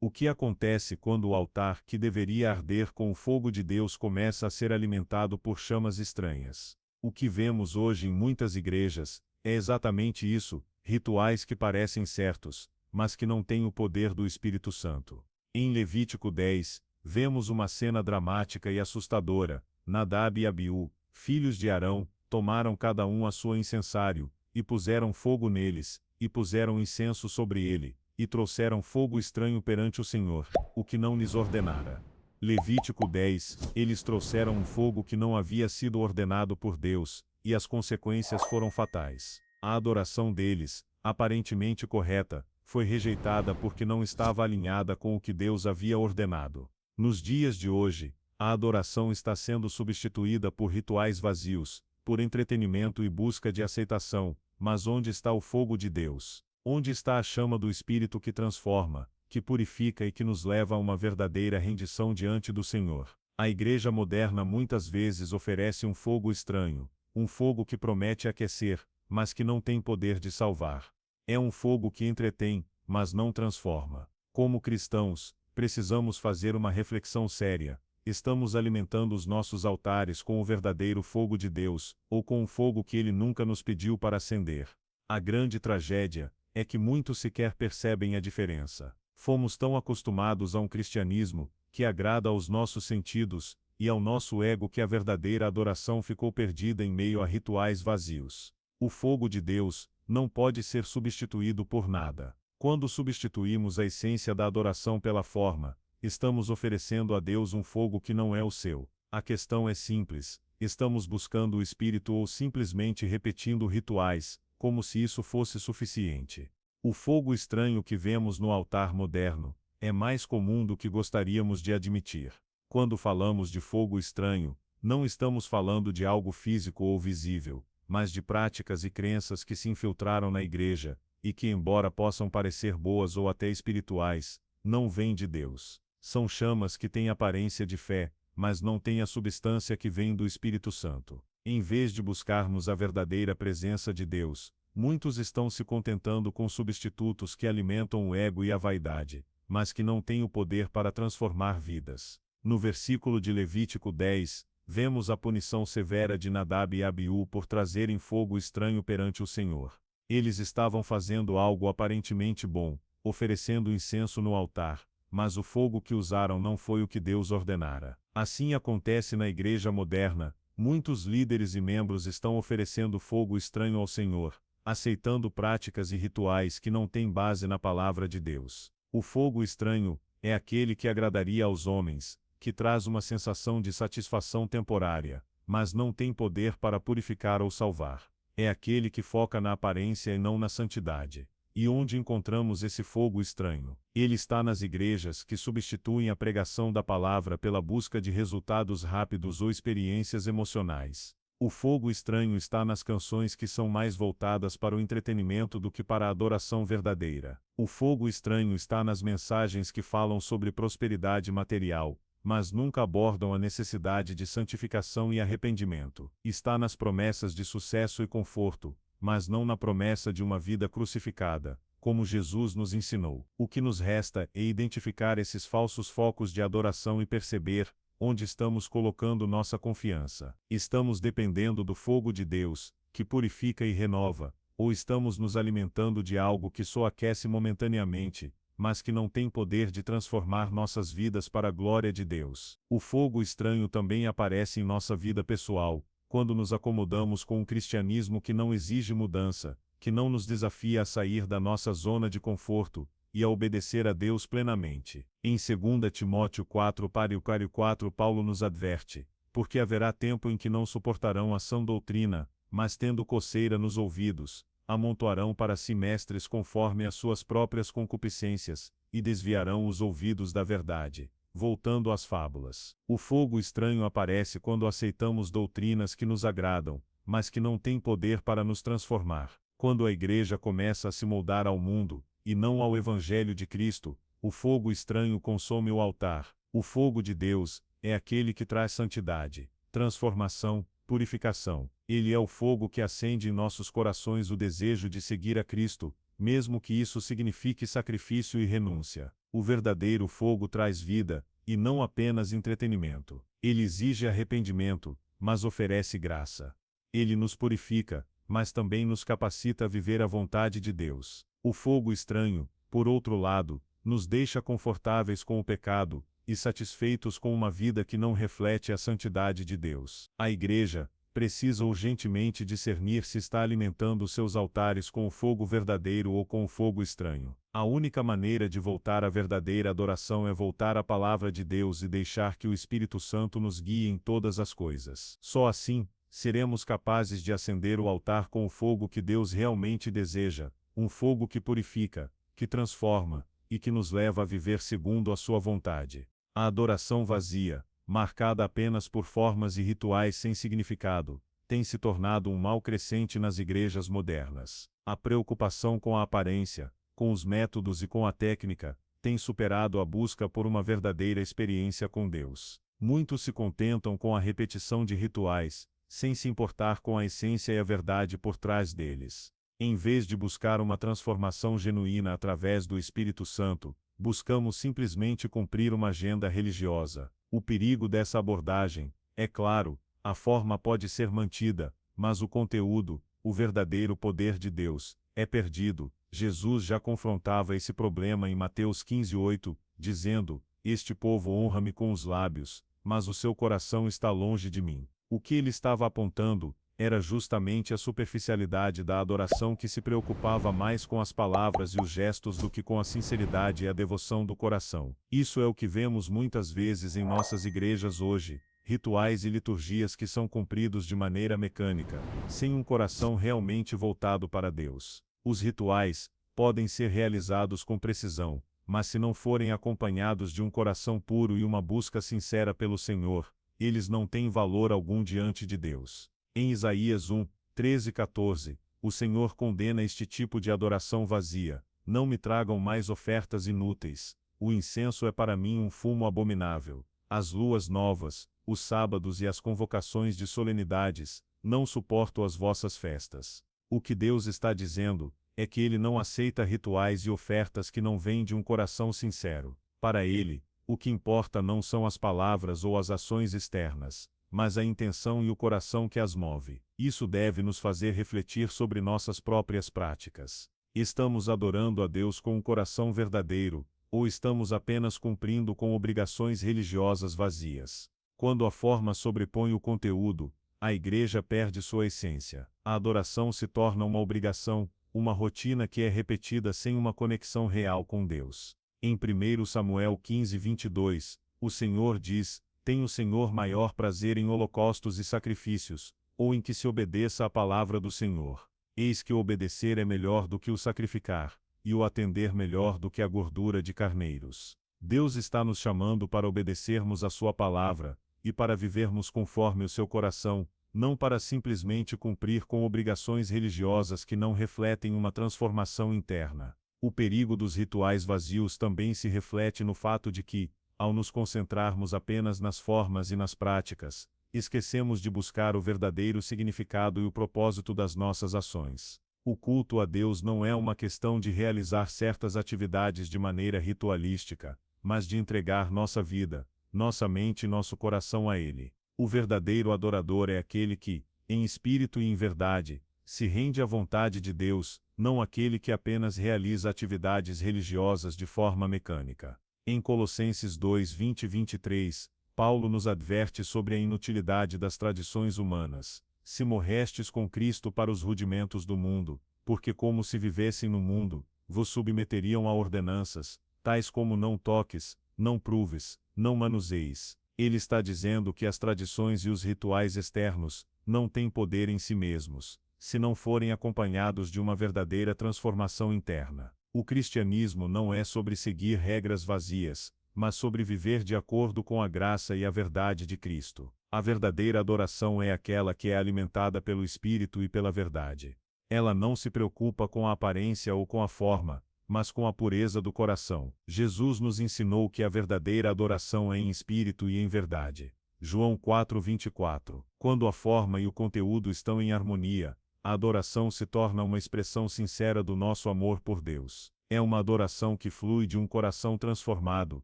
O que acontece quando o altar que deveria arder com o fogo de Deus começa a ser alimentado por chamas estranhas? O que vemos hoje em muitas igrejas é exatamente isso: rituais que parecem certos, mas que não têm o poder do Espírito Santo. Em Levítico 10, vemos uma cena dramática e assustadora. Nadab e Abiú, filhos de Arão, tomaram cada um a sua incensário, e puseram fogo neles, e puseram incenso sobre ele, e trouxeram fogo estranho perante o Senhor, o que não lhes ordenara. Levítico 10, eles trouxeram um fogo que não havia sido ordenado por Deus, e as consequências foram fatais. A adoração deles, aparentemente correta, foi rejeitada porque não estava alinhada com o que Deus havia ordenado. Nos dias de hoje, a adoração está sendo substituída por rituais vazios, por entretenimento e busca de aceitação, mas onde está o fogo de Deus? Onde está a chama do Espírito que transforma, que purifica e que nos leva a uma verdadeira rendição diante do Senhor? A igreja moderna muitas vezes oferece um fogo estranho, um fogo que promete aquecer, mas que não tem poder de salvar. É um fogo que entretém, mas não transforma. Como cristãos, precisamos fazer uma reflexão séria. Estamos alimentando os nossos altares com o verdadeiro fogo de Deus, ou com um fogo que Ele nunca nos pediu para acender? A grande tragédia é que muitos sequer percebem a diferença. Fomos tão acostumados a um cristianismo que agrada aos nossos sentidos e ao nosso ego que a verdadeira adoração ficou perdida em meio a rituais vazios. O fogo de Deus não pode ser substituído por nada. Quando substituímos a essência da adoração pela forma, estamos oferecendo a Deus um fogo que não é o seu. A questão é simples: estamos buscando o Espírito ou simplesmente repetindo rituais, como se isso fosse suficiente? O fogo estranho que vemos no altar moderno é mais comum do que gostaríamos de admitir. Quando falamos de fogo estranho, não estamos falando de algo físico ou visível, mas de práticas e crenças que se infiltraram na igreja, e que, embora possam parecer boas ou até espirituais, não vêm de Deus. São chamas que têm aparência de fé, mas não têm a substância que vem do Espírito Santo. Em vez de buscarmos a verdadeira presença de Deus, muitos estão se contentando com substitutos que alimentam o ego e a vaidade, mas que não têm o poder para transformar vidas. No versículo de Levítico 10, vemos a punição severa de Nadab e Abiú por trazerem fogo estranho perante o Senhor. Eles estavam fazendo algo aparentemente bom, oferecendo incenso no altar, mas o fogo que usaram não foi o que Deus ordenara. Assim acontece na igreja moderna: muitos líderes e membros estão oferecendo fogo estranho ao Senhor, aceitando práticas e rituais que não têm base na palavra de Deus. O fogo estranho é aquele que agradaria aos homens, que traz uma sensação de satisfação temporária, mas não tem poder para purificar ou salvar. É aquele que foca na aparência e não na santidade. E onde encontramos esse fogo estranho? Ele está nas igrejas que substituem a pregação da palavra pela busca de resultados rápidos ou experiências emocionais. O fogo estranho está nas canções que são mais voltadas para o entretenimento do que para a adoração verdadeira. O fogo estranho está nas mensagens que falam sobre prosperidade material, mas nunca abordam a necessidade de santificação e arrependimento. Está nas promessas de sucesso e conforto, mas não na promessa de uma vida crucificada, como Jesus nos ensinou. O que nos resta é identificar esses falsos focos de adoração e perceber onde estamos colocando nossa confiança. Estamos dependendo do fogo de Deus, que purifica e renova, ou estamos nos alimentando de algo que só aquece momentaneamente, mas que não tem poder de transformar nossas vidas para a glória de Deus? O fogo estranho também aparece em nossa vida pessoal, quando nos acomodamos com um cristianismo que não exige mudança, que não nos desafia a sair da nossa zona de conforto e a obedecer a Deus plenamente. Em 2 Timóteo 4:4 Paulo nos adverte: porque haverá tempo em que não suportarão a sã doutrina, mas tendo coceira nos ouvidos, amontoarão para si mestres conforme as suas próprias concupiscências, e desviarão os ouvidos da verdade, voltando às fábulas. O fogo estranho aparece quando aceitamos doutrinas que nos agradam, mas que não têm poder para nos transformar. Quando a igreja começa a se moldar ao mundo, e não ao Evangelho de Cristo, o fogo estranho consome o altar. O fogo de Deus é aquele que traz santidade, transformação, purificação. Ele é o fogo que acende em nossos corações o desejo de seguir a Cristo, mesmo que isso signifique sacrifício e renúncia. O verdadeiro fogo traz vida, e não apenas entretenimento. Ele exige arrependimento, mas oferece graça. Ele nos purifica, mas também nos capacita a viver a vontade de Deus. O fogo estranho, por outro lado, nos deixa confortáveis com o pecado, e satisfeitos com uma vida que não reflete a santidade de Deus. A Igreja precisa urgentemente discernir se está alimentando seus altares com o fogo verdadeiro ou com o fogo estranho. A única maneira de voltar à verdadeira adoração é voltar à palavra de Deus e deixar que o Espírito Santo nos guie em todas as coisas. Só assim, seremos capazes de acender o altar com o fogo que Deus realmente deseja, um fogo que purifica, que transforma, e que nos leva a viver segundo a sua vontade. A adoração vazia, marcada apenas por formas e rituais sem significado, tem se tornado um mal crescente nas igrejas modernas. A preocupação com a aparência, com os métodos e com a técnica, tem superado a busca por uma verdadeira experiência com Deus. Muitos se contentam com a repetição de rituais, sem se importar com a essência e a verdade por trás deles. Em vez de buscar uma transformação genuína através do Espírito Santo, buscamos simplesmente cumprir uma agenda religiosa. O perigo dessa abordagem, é claro, a forma pode ser mantida, mas o conteúdo, o verdadeiro poder de Deus, é perdido. Jesus já confrontava esse problema em Mateus 15:8, dizendo: "Este povo honra-me com os lábios, mas o seu coração está longe de mim." O que ele estava apontando era justamente a superficialidade da adoração que se preocupava mais com as palavras e os gestos do que com a sinceridade e a devoção do coração. Isso é o que vemos muitas vezes em nossas igrejas hoje, rituais e liturgias que são cumpridos de maneira mecânica, sem um coração realmente voltado para Deus. Os rituais podem ser realizados com precisão, mas se não forem acompanhados de um coração puro e uma busca sincera pelo Senhor, eles não têm valor algum diante de Deus. Em Isaías 1:13-14, o Senhor condena este tipo de adoração vazia: "Não me tragam mais ofertas inúteis, o incenso é para mim um fumo abominável. As luas novas, os sábados e as convocações de solenidades, não suporto as vossas festas." O que Deus está dizendo é que Ele não aceita rituais e ofertas que não vêm de um coração sincero. Para Ele, o que importa não são as palavras ou as ações externas, mas a intenção e o coração que as move. Isso deve nos fazer refletir sobre nossas próprias práticas. Estamos adorando a Deus com um coração verdadeiro, ou estamos apenas cumprindo com obrigações religiosas vazias? Quando a forma sobrepõe o conteúdo, a igreja perde sua essência. A adoração se torna uma obrigação, uma rotina que é repetida sem uma conexão real com Deus. Em 1 Samuel 15:22, o Senhor diz: "Tem o Senhor maior prazer em holocaustos e sacrifícios, ou em que se obedeça à palavra do Senhor? Eis que o obedecer é melhor do que o sacrificar, e o atender melhor do que a gordura de carneiros." Deus está nos chamando para obedecermos a sua palavra, e para vivermos conforme o seu coração, não para simplesmente cumprir com obrigações religiosas que não refletem uma transformação interna. O perigo dos rituais vazios também se reflete no fato de que, ao nos concentrarmos apenas nas formas e nas práticas, esquecemos de buscar o verdadeiro significado e o propósito das nossas ações. O culto a Deus não é uma questão de realizar certas atividades de maneira ritualística, mas de entregar nossa vida, nossa mente e nosso coração a Ele. O verdadeiro adorador é aquele que, em espírito e em verdade, se rende à vontade de Deus, não aquele que apenas realiza atividades religiosas de forma mecânica. Em Colossenses 2:20-23, Paulo nos adverte sobre a inutilidade das tradições humanas. "Se morrestes com Cristo para os rudimentos do mundo, porque como se vivessem no mundo, vos submeteriam a ordenanças, tais como não toques, não pruves, não manuseis." Ele está dizendo que as tradições e os rituais externos não têm poder em si mesmos, se não forem acompanhados de uma verdadeira transformação interna. O cristianismo não é sobre seguir regras vazias, mas sobre viver de acordo com a graça e a verdade de Cristo. A verdadeira adoração é aquela que é alimentada pelo Espírito e pela verdade. Ela não se preocupa com a aparência ou com a forma, mas com a pureza do coração. Jesus nos ensinou que a verdadeira adoração é em espírito e em verdade. João 4:24. Quando a forma e o conteúdo estão em harmonia, a adoração se torna uma expressão sincera do nosso amor por Deus. É uma adoração que flui de um coração transformado,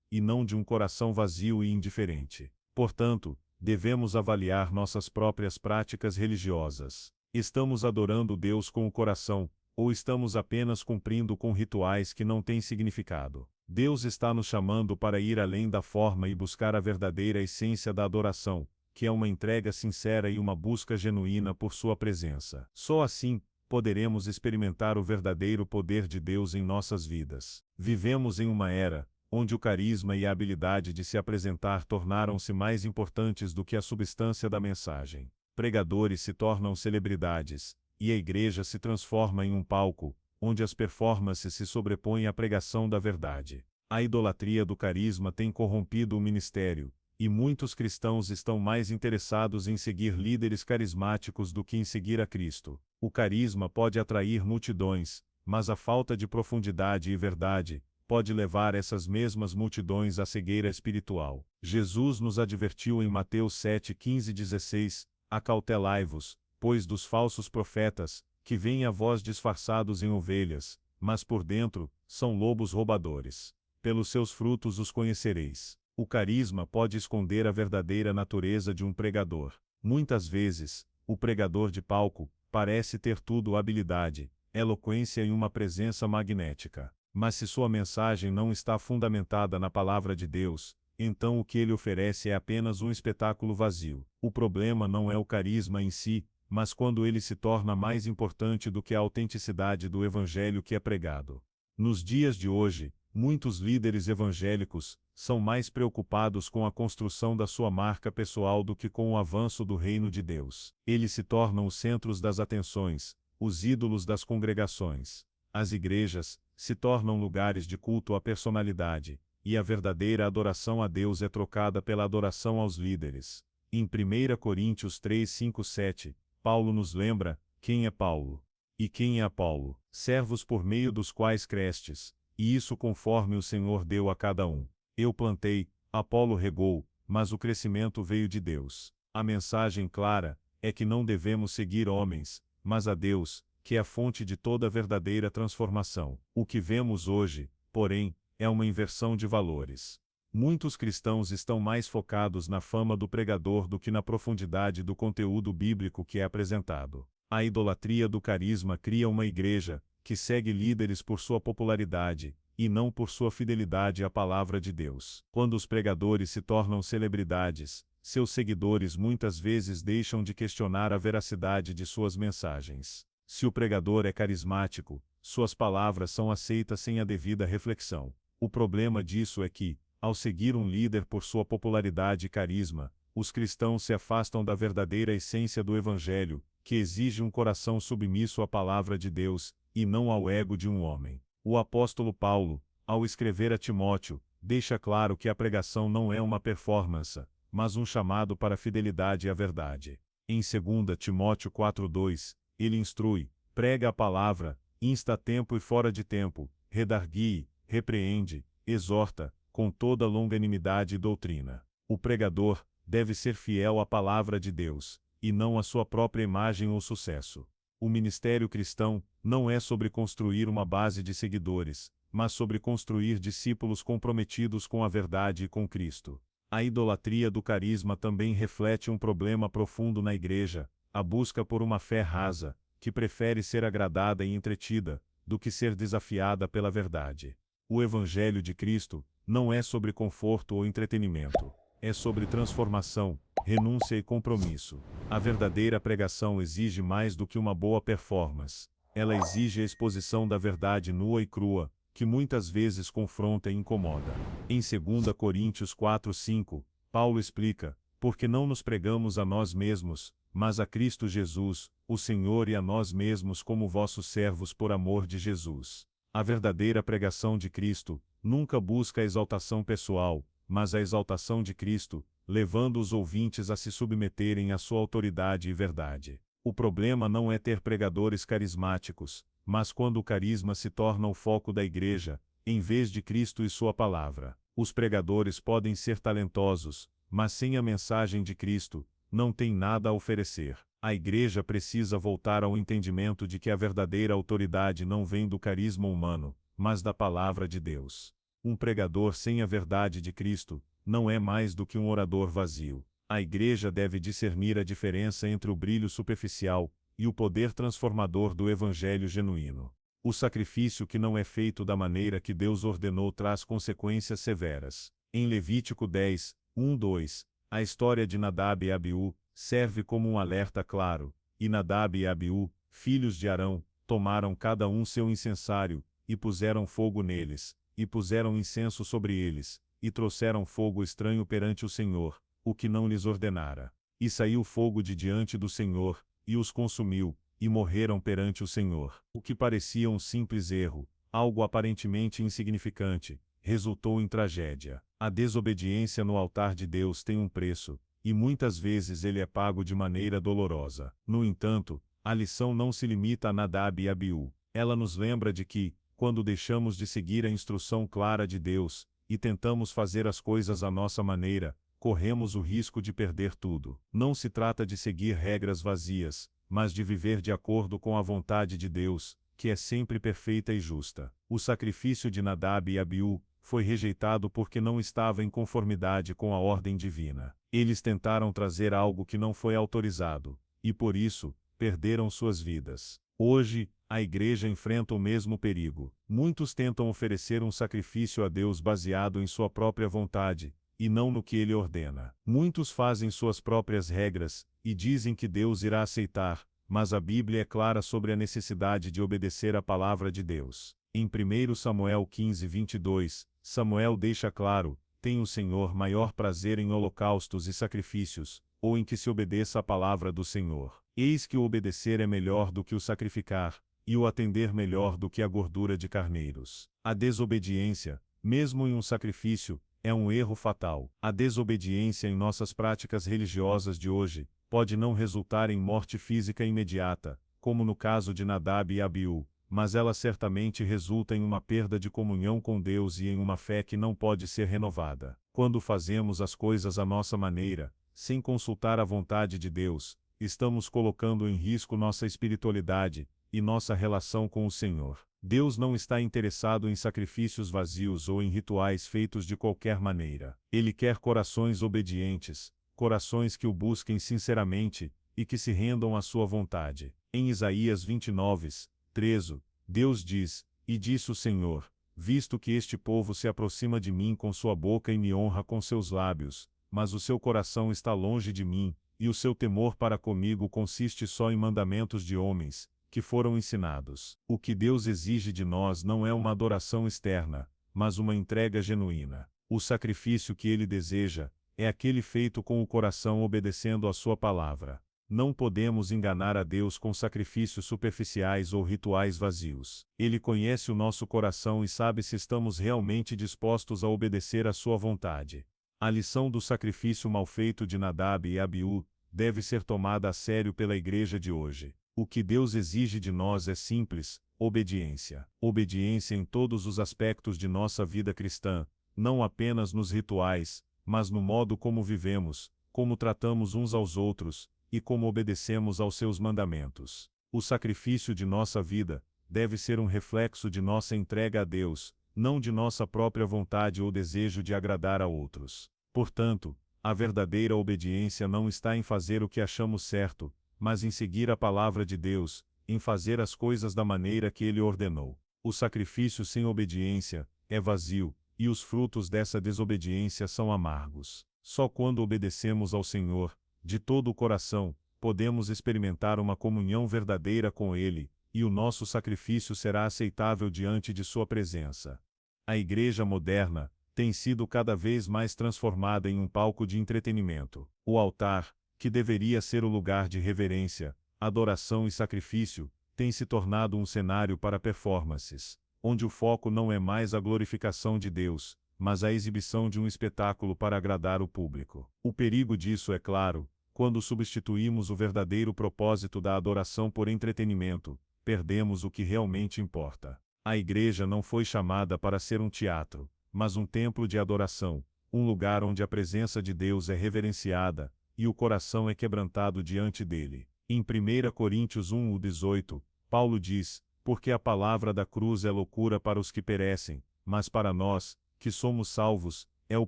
e não de um coração vazio e indiferente. Portanto, devemos avaliar nossas próprias práticas religiosas. Estamos adorando Deus com o coração, ou estamos apenas cumprindo com rituais que não têm significado? Deus está nos chamando para ir além da forma e buscar a verdadeira essência da adoração, que é uma entrega sincera e uma busca genuína por sua presença. Só assim, poderemos experimentar o verdadeiro poder de Deus em nossas vidas. Vivemos em uma era onde o carisma e a habilidade de se apresentar tornaram-se mais importantes do que a substância da mensagem. Pregadores se tornam celebridades, e a igreja se transforma em um palco, onde as performances se sobrepõem à pregação da verdade. A idolatria do carisma tem corrompido o ministério, e muitos cristãos estão mais interessados em seguir líderes carismáticos do que em seguir a Cristo. O carisma pode atrair multidões, mas a falta de profundidade e verdade pode levar essas mesmas multidões à cegueira espiritual. Jesus nos advertiu em Mateus 7, 15 e 16, acautelai-vos, pois dos falsos profetas, que vêm a vós disfarçados em ovelhas, mas por dentro, são lobos roubadores. Pelos seus frutos os conhecereis. O carisma pode esconder a verdadeira natureza de um pregador. Muitas vezes, o pregador de palco parece ter tudo habilidade, eloquência e uma presença magnética. Mas se sua mensagem não está fundamentada na palavra de Deus, então o que ele oferece é apenas um espetáculo vazio. O problema não é o carisma em si, mas quando ele se torna mais importante do que a autenticidade do evangelho que é pregado. Nos dias de hoje, muitos líderes evangélicos são mais preocupados com a construção da sua marca pessoal do que com o avanço do reino de Deus. Eles se tornam os centros das atenções, os ídolos das congregações. As igrejas se tornam lugares de culto à personalidade, e a verdadeira adoração a Deus é trocada pela adoração aos líderes. Em 1 Coríntios 3, 5, 7, Paulo nos lembra: quem é Paulo? E quem é Apolo? Servos por meio dos quais crestes, e isso conforme o Senhor deu a cada um. Eu plantei, Apolo regou, mas o crescimento veio de Deus. A mensagem clara é que não devemos seguir homens, mas a Deus, que é a fonte de toda verdadeira transformação. O que vemos hoje, porém, é uma inversão de valores. Muitos cristãos estão mais focados na fama do pregador do que na profundidade do conteúdo bíblico que é apresentado. A idolatria do carisma cria uma igreja que segue líderes por sua popularidade, e não por sua fidelidade à palavra de Deus. Quando os pregadores se tornam celebridades, seus seguidores muitas vezes deixam de questionar a veracidade de suas mensagens. Se o pregador é carismático, suas palavras são aceitas sem a devida reflexão. O problema disso é que, ao seguir um líder por sua popularidade e carisma, os cristãos se afastam da verdadeira essência do Evangelho, que exige um coração submisso à palavra de Deus, e não ao ego de um homem. O apóstolo Paulo, ao escrever a Timóteo, deixa claro que a pregação não é uma performance, mas um chamado para a fidelidade à verdade. Em 2 Timóteo 4:2, ele instrui, prega a palavra, insta a tempo e fora de tempo, redarguie, repreende, exorta, com toda longanimidade e doutrina. O pregador deve ser fiel à palavra de Deus, e não à sua própria imagem ou sucesso. O ministério cristão não é sobre construir uma base de seguidores, mas sobre construir discípulos comprometidos com a verdade e com Cristo. A idolatria do carisma também reflete um problema profundo na igreja: a busca por uma fé rasa, que prefere ser agradada e entretida, do que ser desafiada pela verdade. O Evangelho de Cristo não é sobre conforto ou entretenimento, é sobre transformação, renúncia e compromisso. A verdadeira pregação exige mais do que uma boa performance. Ela exige a exposição da verdade nua e crua, que muitas vezes confronta e incomoda. Em 2 Coríntios 4:5, Paulo explica: porque não nos pregamos a nós mesmos, mas a Cristo Jesus, o Senhor, e a nós mesmos como vossos servos por amor de Jesus. A verdadeira pregação de Cristo nunca busca a exaltação pessoal, mas a exaltação de Cristo, levando os ouvintes a se submeterem à sua autoridade e verdade. O problema não é ter pregadores carismáticos, mas quando o carisma se torna o foco da igreja, em vez de Cristo e sua palavra. Os pregadores podem ser talentosos, mas sem a mensagem de Cristo, não têm nada a oferecer. A igreja precisa voltar ao entendimento de que a verdadeira autoridade não vem do carisma humano, mas da palavra de Deus. Um pregador sem a verdade de Cristo não é mais do que um orador vazio. A igreja deve discernir a diferença entre o brilho superficial e o poder transformador do evangelho genuíno. O sacrifício que não é feito da maneira que Deus ordenou traz consequências severas. Em Levítico 10, 1-2, a história de Nadab e Abiú serve como um alerta claro, e Nadab e Abiú, filhos de Arão, tomaram cada um seu incensário, e puseram fogo neles, e puseram incenso sobre eles, e trouxeram fogo estranho perante o Senhor, o que não lhes ordenara. E saiu fogo de diante do Senhor, e os consumiu, e morreram perante o Senhor. O que parecia um simples erro, algo aparentemente insignificante, resultou em tragédia. A desobediência no altar de Deus tem um preço, e muitas vezes ele é pago de maneira dolorosa. No entanto, a lição não se limita a Nadab e Abiú. Ela nos lembra de que, quando deixamos de seguir a instrução clara de Deus, e tentamos fazer as coisas à nossa maneira, corremos o risco de perder tudo. Não se trata de seguir regras vazias, mas de viver de acordo com a vontade de Deus, que é sempre perfeita e justa. O sacrifício de Nadab e Abiú foi rejeitado porque não estava em conformidade com a ordem divina. Eles tentaram trazer algo que não foi autorizado, e por isso, perderam suas vidas. Hoje, a igreja enfrenta o mesmo perigo. Muitos tentam oferecer um sacrifício a Deus baseado em sua própria vontade, e não no que ele ordena. Muitos fazem suas próprias regras, e dizem que Deus irá aceitar, mas a Bíblia é clara sobre a necessidade de obedecer à palavra de Deus. Em 1 Samuel 15:22, Samuel deixa claro: tem o Senhor maior prazer em holocaustos e sacrifícios, ou em que se obedeça à palavra do Senhor. Eis que o obedecer é melhor do que o sacrificar, e o atender melhor do que a gordura de carneiros. A desobediência, mesmo em um sacrifício, é um erro fatal. A desobediência em nossas práticas religiosas de hoje pode não resultar em morte física imediata, como no caso de Nadab e Abiú, mas ela certamente resulta em uma perda de comunhão com Deus e em uma fé que não pode ser renovada. Quando fazemos as coisas à nossa maneira, sem consultar a vontade de Deus, estamos colocando em risco nossa espiritualidade e nossa relação com o Senhor. Deus não está interessado em sacrifícios vazios ou em rituais feitos de qualquer maneira. Ele quer corações obedientes, corações que o busquem sinceramente, e que se rendam à sua vontade. Em Isaías 29:13, Deus diz: E disse o Senhor, visto que este povo se aproxima de mim com sua boca e me honra com seus lábios, mas o seu coração está longe de mim, e o seu temor para comigo consiste só em mandamentos de homens, que foram ensinados. O que Deus exige de nós não é uma adoração externa, mas uma entrega genuína. O sacrifício que ele deseja é aquele feito com o coração obedecendo à sua palavra. Não podemos enganar a Deus com sacrifícios superficiais ou rituais vazios. Ele conhece o nosso coração e sabe se estamos realmente dispostos a obedecer à sua vontade. A lição do sacrifício mal feito de Nadab e Abiú deve ser tomada a sério pela igreja de hoje. O que Deus exige de nós é simples: obediência. Obediência em todos os aspectos de nossa vida cristã, não apenas nos rituais, mas no modo como vivemos, como tratamos uns aos outros, e como obedecemos aos seus mandamentos. O sacrifício de nossa vida deve ser um reflexo de nossa entrega a Deus, não de nossa própria vontade ou desejo de agradar a outros. Portanto, a verdadeira obediência não está em fazer o que achamos certo, mas em seguir a palavra de Deus, em fazer as coisas da maneira que Ele ordenou. O sacrifício sem obediência é vazio, e os frutos dessa desobediência são amargos. Só quando obedecemos ao Senhor, de todo o coração, podemos experimentar uma comunhão verdadeira com Ele, e o nosso sacrifício será aceitável diante de Sua presença. A igreja moderna tem sido cada vez mais transformada em um palco de entretenimento. O altar, que deveria ser o lugar de reverência, adoração e sacrifício, tem se tornado um cenário para performances, onde o foco não é mais a glorificação de Deus, mas a exibição de um espetáculo para agradar o público. O perigo disso é claro: quando substituímos o verdadeiro propósito da adoração por entretenimento, perdemos o que realmente importa. A igreja não foi chamada para ser um teatro, mas um templo de adoração, um lugar onde a presença de Deus é reverenciada, e o coração é quebrantado diante dele. Em 1 Coríntios 1:18, Paulo diz: porque a palavra da cruz é loucura para os que perecem, mas para nós, que somos salvos, é o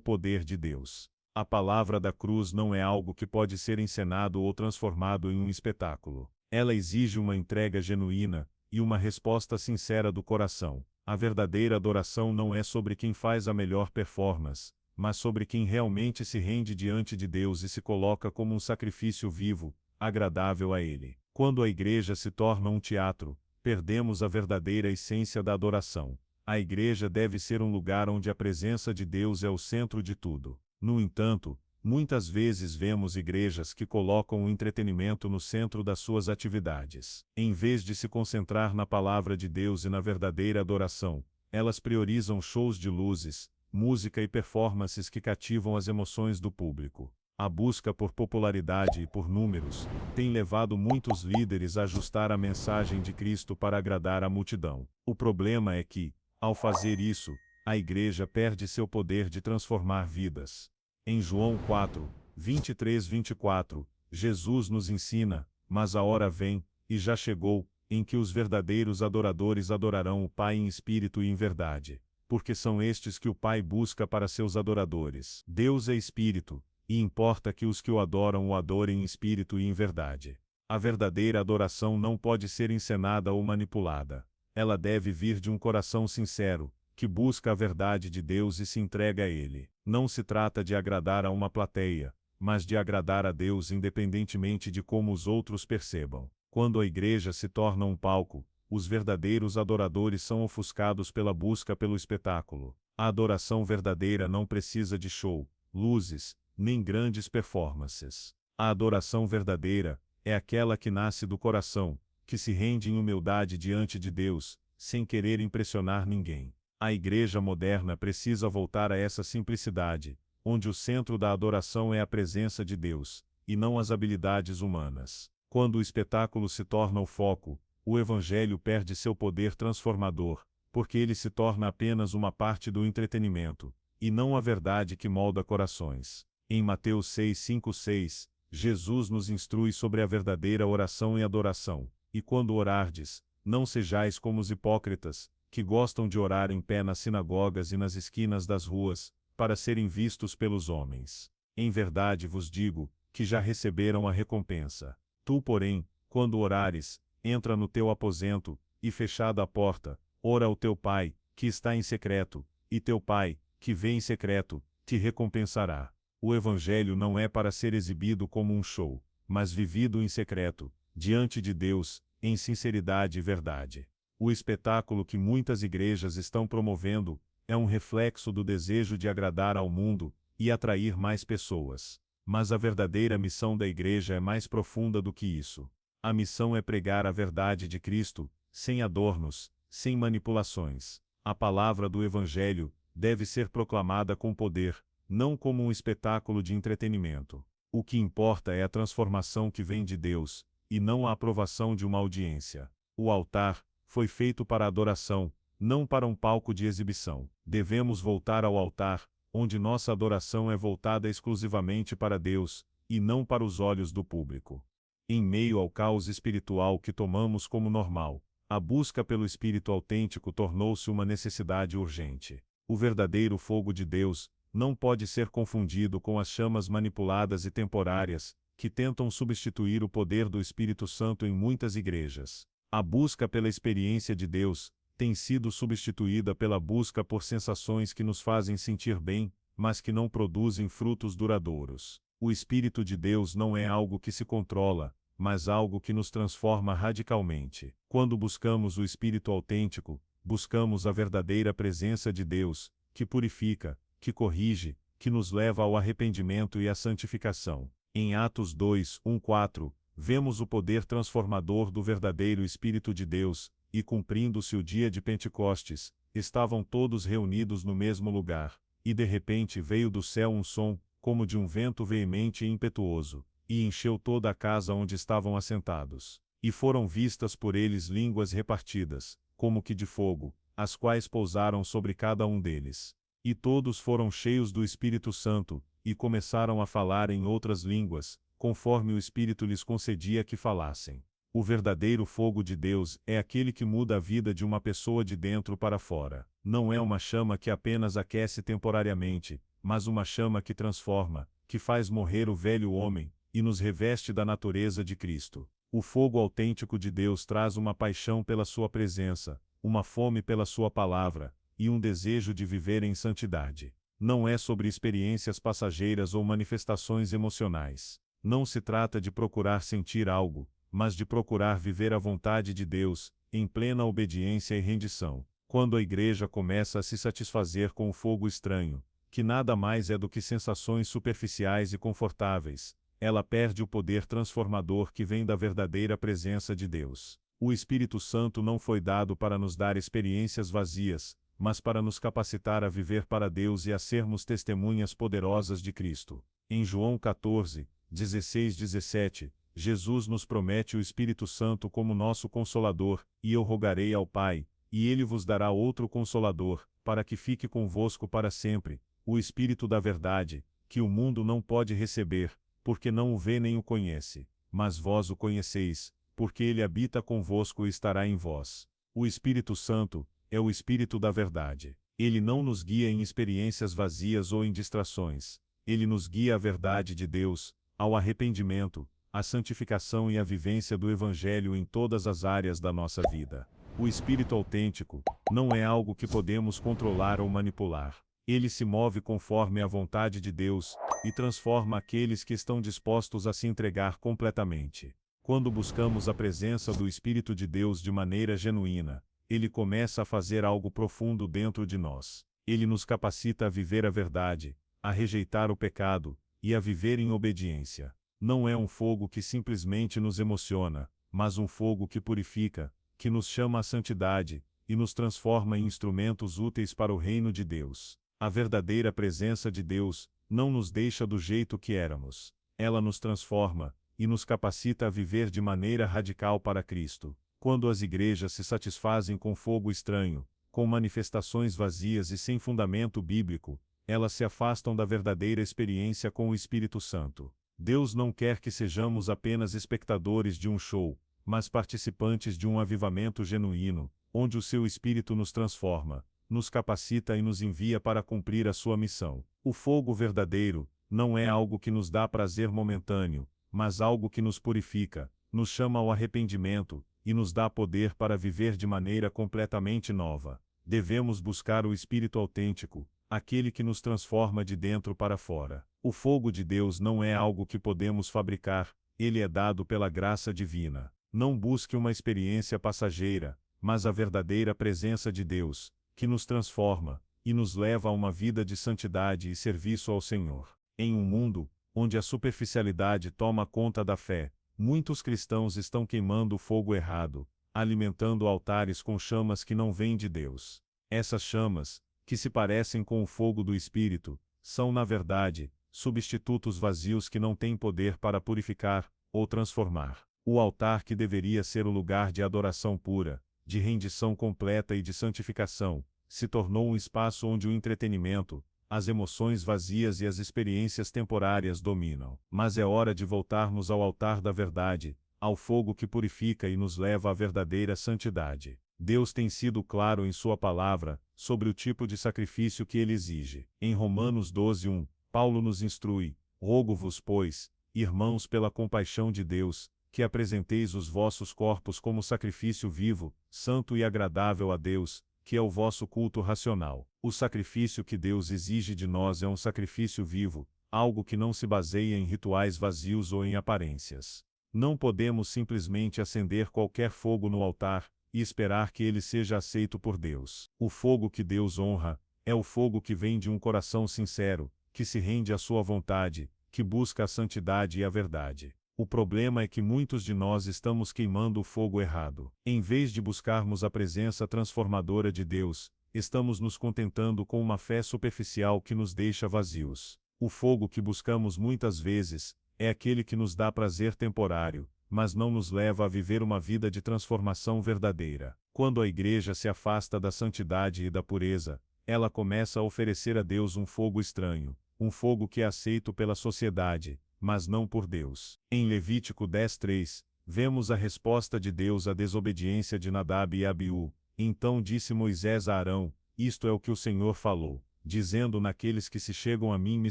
poder de Deus. A palavra da cruz não é algo que pode ser encenado ou transformado em um espetáculo. Ela exige uma entrega genuína e uma resposta sincera do coração. A verdadeira adoração não é sobre quem faz a melhor performance, mas sobre quem realmente se rende diante de Deus e se coloca como um sacrifício vivo, agradável a Ele. Quando a igreja se torna um teatro, perdemos a verdadeira essência da adoração. A igreja deve ser um lugar onde a presença de Deus é o centro de tudo. No entanto, muitas vezes vemos igrejas que colocam o entretenimento no centro das suas atividades. Em vez de se concentrar na palavra de Deus e na verdadeira adoração, elas priorizam shows de luzes, música e performances que cativam as emoções do público. A busca por popularidade e por números tem levado muitos líderes a ajustar a mensagem de Cristo para agradar a multidão. O problema é que, ao fazer isso, a igreja perde seu poder de transformar vidas. Em João 4, 23-24, Jesus nos ensina: mas a hora vem, e já chegou, em que os verdadeiros adoradores adorarão o Pai em espírito e em verdade, porque são estes que o Pai busca para seus adoradores. Deus é espírito, e importa que os que o adoram o adorem em espírito e em verdade. A verdadeira adoração não pode ser encenada ou manipulada. Ela deve vir de um coração sincero, que busca a verdade de Deus e se entrega a Ele. Não se trata de agradar a uma plateia, mas de agradar a Deus independentemente de como os outros percebam. Quando a igreja se torna um palco, os verdadeiros adoradores são ofuscados pela busca pelo espetáculo. A adoração verdadeira não precisa de show, luzes, nem grandes performances. A adoração verdadeira é aquela que nasce do coração, que se rende em humildade diante de Deus, sem querer impressionar ninguém. A igreja moderna precisa voltar a essa simplicidade, onde o centro da adoração é a presença de Deus, e não as habilidades humanas. Quando o espetáculo se torna o foco, o evangelho perde seu poder transformador, porque ele se torna apenas uma parte do entretenimento, e não a verdade que molda corações. Em Mateus 6:5-6, Jesus nos instrui sobre a verdadeira oração e adoração. E quando orardes, não sejais como os hipócritas, que gostam de orar em pé nas sinagogas e nas esquinas das ruas, para serem vistos pelos homens. Em verdade vos digo, que já receberam a recompensa. Tu, porém, quando orares, entra no teu aposento, e fechada a porta, ora ao teu Pai, que está em secreto, e teu Pai, que vê em secreto, te recompensará. O Evangelho não é para ser exibido como um show, mas vivido em secreto, diante de Deus, em sinceridade e verdade. O espetáculo que muitas igrejas estão promovendo é um reflexo do desejo de agradar ao mundo e atrair mais pessoas. Mas a verdadeira missão da igreja é mais profunda do que isso. A missão é pregar a verdade de Cristo, sem adornos, sem manipulações. A palavra do Evangelho deve ser proclamada com poder, não como um espetáculo de entretenimento. O que importa é a transformação que vem de Deus, e não a aprovação de uma audiência. O altar foi feito para adoração, não para um palco de exibição. Devemos voltar ao altar, onde nossa adoração é voltada exclusivamente para Deus, e não para os olhos do público. Em meio ao caos espiritual que tomamos como normal, a busca pelo Espírito autêntico tornou-se uma necessidade urgente. O verdadeiro fogo de Deus não pode ser confundido com as chamas manipuladas e temporárias, que tentam substituir o poder do Espírito Santo em muitas igrejas. A busca pela experiência de Deus tem sido substituída pela busca por sensações que nos fazem sentir bem, mas que não produzem frutos duradouros. O Espírito de Deus não é algo que se controla, mas algo que nos transforma radicalmente. Quando buscamos o Espírito autêntico, buscamos a verdadeira presença de Deus, que purifica, que corrige, que nos leva ao arrependimento e à santificação. Em Atos 2:1-4, vemos o poder transformador do verdadeiro Espírito de Deus, e cumprindo-se o dia de Pentecostes, estavam todos reunidos no mesmo lugar, e de repente veio do céu um som, como de um vento veemente e impetuoso, e encheu toda a casa onde estavam assentados. E foram vistas por eles línguas repartidas, como que de fogo, as quais pousaram sobre cada um deles. E todos foram cheios do Espírito Santo, e começaram a falar em outras línguas, conforme o Espírito lhes concedia que falassem. O verdadeiro fogo de Deus é aquele que muda a vida de uma pessoa de dentro para fora. Não é uma chama que apenas aquece temporariamente, mas uma chama que transforma, que faz morrer o velho homem, e nos reveste da natureza de Cristo. O fogo autêntico de Deus traz uma paixão pela sua presença, uma fome pela sua palavra, e um desejo de viver em santidade. Não é sobre experiências passageiras ou manifestações emocionais. Não se trata de procurar sentir algo, mas de procurar viver a vontade de Deus, em plena obediência e rendição. Quando a igreja começa a se satisfazer com o fogo estranho, que nada mais é do que sensações superficiais e confortáveis, ela perde o poder transformador que vem da verdadeira presença de Deus. O Espírito Santo não foi dado para nos dar experiências vazias, mas para nos capacitar a viver para Deus e a sermos testemunhas poderosas de Cristo. Em João 14, 16-17, Jesus nos promete o Espírito Santo como nosso Consolador, e eu rogarei ao Pai, e ele vos dará outro Consolador, para que fique convosco para sempre, o Espírito da Verdade, que o mundo não pode receber, porque não o vê nem o conhece, mas vós o conheceis, porque ele habita convosco e estará em vós. O Espírito Santo é o Espírito da Verdade. Ele não nos guia em experiências vazias ou em distrações. Ele nos guia à verdade de Deus, ao arrependimento, à santificação e à vivência do Evangelho em todas as áreas da nossa vida. O Espírito autêntico não é algo que podemos controlar ou manipular. Ele se move conforme a vontade de Deus, e transforma aqueles que estão dispostos a se entregar completamente. Quando buscamos a presença do Espírito de Deus de maneira genuína, ele começa a fazer algo profundo dentro de nós. Ele nos capacita a viver a verdade, a rejeitar o pecado, e a viver em obediência. Não é um fogo que simplesmente nos emociona, mas um fogo que purifica, que nos chama à santidade, e nos transforma em instrumentos úteis para o reino de Deus. A verdadeira presença de Deus não nos deixa do jeito que éramos. Ela nos transforma, e nos capacita a viver de maneira radical para Cristo. Quando as igrejas se satisfazem com fogo estranho, com manifestações vazias e sem fundamento bíblico, elas se afastam da verdadeira experiência com o Espírito Santo. Deus não quer que sejamos apenas espectadores de um show, mas participantes de um avivamento genuíno, onde o seu Espírito nos transforma, nos capacita e nos envia para cumprir a sua missão. O fogo verdadeiro não é algo que nos dá prazer momentâneo, mas algo que nos purifica, nos chama ao arrependimento, e nos dá poder para viver de maneira completamente nova. Devemos buscar o Espírito autêntico, aquele que nos transforma de dentro para fora. O fogo de Deus não é algo que podemos fabricar, ele é dado pela graça divina. Não busque uma experiência passageira, mas a verdadeira presença de Deus, que nos transforma, e nos leva a uma vida de santidade e serviço ao Senhor. Em um mundo onde a superficialidade toma conta da fé, muitos cristãos estão queimando o fogo errado, alimentando altares com chamas que não vêm de Deus. Essas chamas, que se parecem com o fogo do Espírito, são na verdade, substitutos vazios que não têm poder para purificar, ou transformar. O altar que deveria ser o lugar de adoração pura, de rendição completa e de santificação, se tornou um espaço onde o entretenimento, as emoções vazias e as experiências temporárias dominam. Mas é hora de voltarmos ao altar da verdade, ao fogo que purifica e nos leva à verdadeira santidade. Deus tem sido claro em sua palavra, sobre o tipo de sacrifício que ele exige. Em Romanos 12:1, Paulo nos instrui: rogo-vos, pois, irmãos, pela compaixão de Deus, que apresenteis os vossos corpos como sacrifício vivo, santo e agradável a Deus, que é o vosso culto racional. O sacrifício que Deus exige de nós é um sacrifício vivo, algo que não se baseia em rituais vazios ou em aparências. Não podemos simplesmente acender qualquer fogo no altar e esperar que ele seja aceito por Deus. O fogo que Deus honra é o fogo que vem de um coração sincero, que se rende à sua vontade, que busca a santidade e a verdade. O problema é que muitos de nós estamos queimando o fogo errado. Em vez de buscarmos a presença transformadora de Deus, estamos nos contentando com uma fé superficial que nos deixa vazios. O fogo que buscamos muitas vezes é aquele que nos dá prazer temporário, mas não nos leva a viver uma vida de transformação verdadeira. Quando a igreja se afasta da santidade e da pureza, ela começa a oferecer a Deus um fogo estranho, um fogo que é aceito pela sociedade, mas não por Deus. Em Levítico 10:3, Vemos a resposta de Deus à desobediência de Nadab e Abiú. Então disse Moisés a Arão: Isto é o que o Senhor falou, dizendo: Naqueles que se chegam a mim me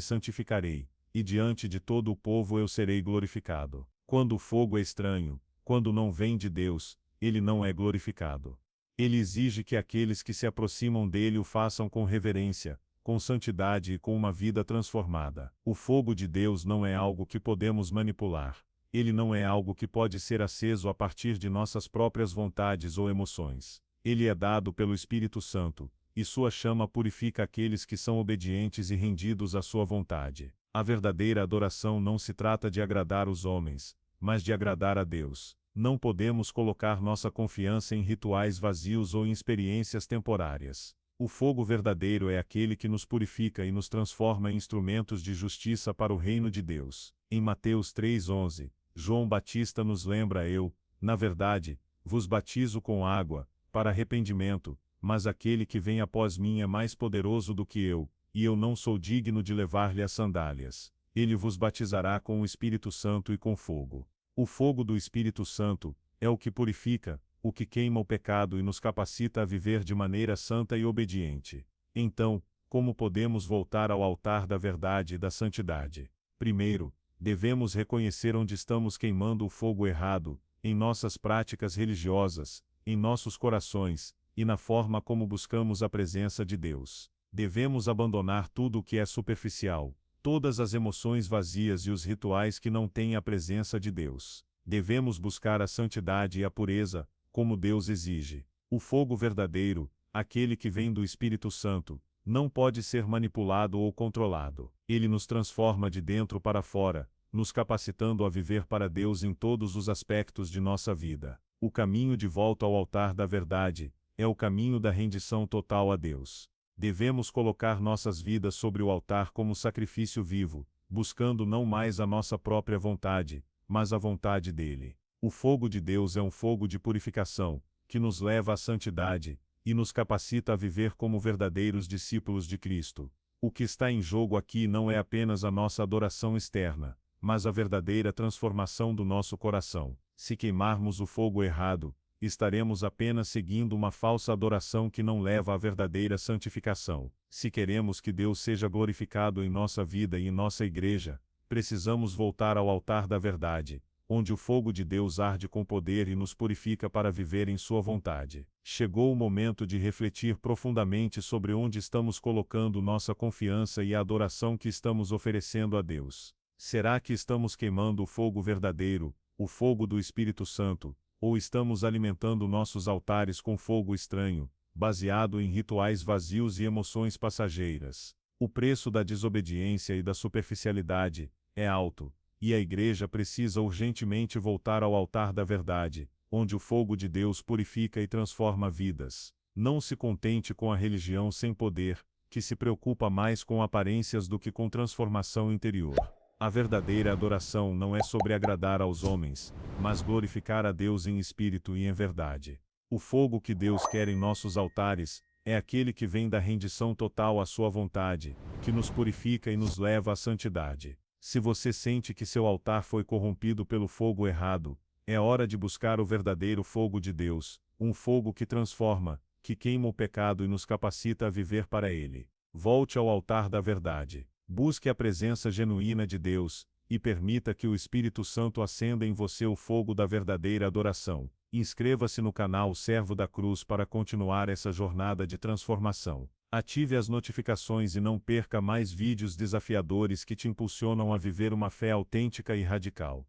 santificarei, e diante de todo o povo eu serei glorificado. Quando o fogo é estranho, quando não vem de Deus, ele não é glorificado. Ele exige que aqueles que se aproximam dele o façam com reverência, com santidade e com uma vida transformada. O fogo de Deus não é algo que podemos manipular. Ele não é algo que pode ser aceso a partir de nossas próprias vontades ou emoções. Ele é dado pelo Espírito Santo, e sua chama purifica aqueles que são obedientes e rendidos à sua vontade. A verdadeira adoração não se trata de agradar os homens, mas de agradar a Deus. Não podemos colocar nossa confiança em rituais vazios ou em experiências temporárias. O fogo verdadeiro é aquele que nos purifica e nos transforma em instrumentos de justiça para o reino de Deus. Em Mateus 3:11, João Batista nos lembra: Eu, na verdade, vos batizo com água, para arrependimento, mas aquele que vem após mim é mais poderoso do que eu, e eu não sou digno de levar-lhe as sandálias. Ele vos batizará com o Espírito Santo e com fogo. O fogo do Espírito Santo é o que purifica, o que queima o pecado e nos capacita a viver de maneira santa e obediente. Então, como podemos voltar ao altar da verdade e da santidade? Primeiro, devemos reconhecer onde estamos queimando o fogo errado, em nossas práticas religiosas, em nossos corações, e na forma como buscamos a presença de Deus. Devemos abandonar tudo o que é superficial, todas as emoções vazias e os rituais que não têm a presença de Deus. Devemos buscar a santidade e a pureza, como Deus exige. O fogo verdadeiro, aquele que vem do Espírito Santo, não pode ser manipulado ou controlado. Ele nos transforma de dentro para fora, nos capacitando a viver para Deus em todos os aspectos de nossa vida. O caminho de volta ao altar da verdade é o caminho da rendição total a Deus. Devemos colocar nossas vidas sobre o altar como sacrifício vivo, buscando não mais a nossa própria vontade, mas a vontade dele. O fogo de Deus é um fogo de purificação, que nos leva à santidade, e nos capacita a viver como verdadeiros discípulos de Cristo. O que está em jogo aqui não é apenas a nossa adoração externa, mas a verdadeira transformação do nosso coração. Se queimarmos o fogo errado, estaremos apenas seguindo uma falsa adoração que não leva à verdadeira santificação. Se queremos que Deus seja glorificado em nossa vida e em nossa igreja, precisamos voltar ao altar da verdade, onde o fogo de Deus arde com poder e nos purifica para viver em sua vontade. Chegou o momento de refletir profundamente sobre onde estamos colocando nossa confiança e a adoração que estamos oferecendo a Deus. Será que estamos queimando o fogo verdadeiro, o fogo do Espírito Santo, ou estamos alimentando nossos altares com fogo estranho, baseado em rituais vazios e emoções passageiras? O preço da desobediência e da superficialidade é alto, e a igreja precisa urgentemente voltar ao altar da verdade, onde o fogo de Deus purifica e transforma vidas. Não se contente com a religião sem poder, que se preocupa mais com aparências do que com transformação interior. A verdadeira adoração não é sobre agradar aos homens, mas glorificar a Deus em espírito e em verdade. O fogo que Deus quer em nossos altares é aquele que vem da rendição total à sua vontade, que nos purifica e nos leva à santidade. Se você sente que seu altar foi corrompido pelo fogo errado, é hora de buscar o verdadeiro fogo de Deus, um fogo que transforma, que queima o pecado e nos capacita a viver para ele. Volte ao altar da verdade. Busque a presença genuína de Deus, e permita que o Espírito Santo acenda em você o fogo da verdadeira adoração. Inscreva-se no canal Servo da Cruz para continuar essa jornada de transformação. Ative as notificações e não perca mais vídeos desafiadores que te impulsionam a viver uma fé autêntica e radical.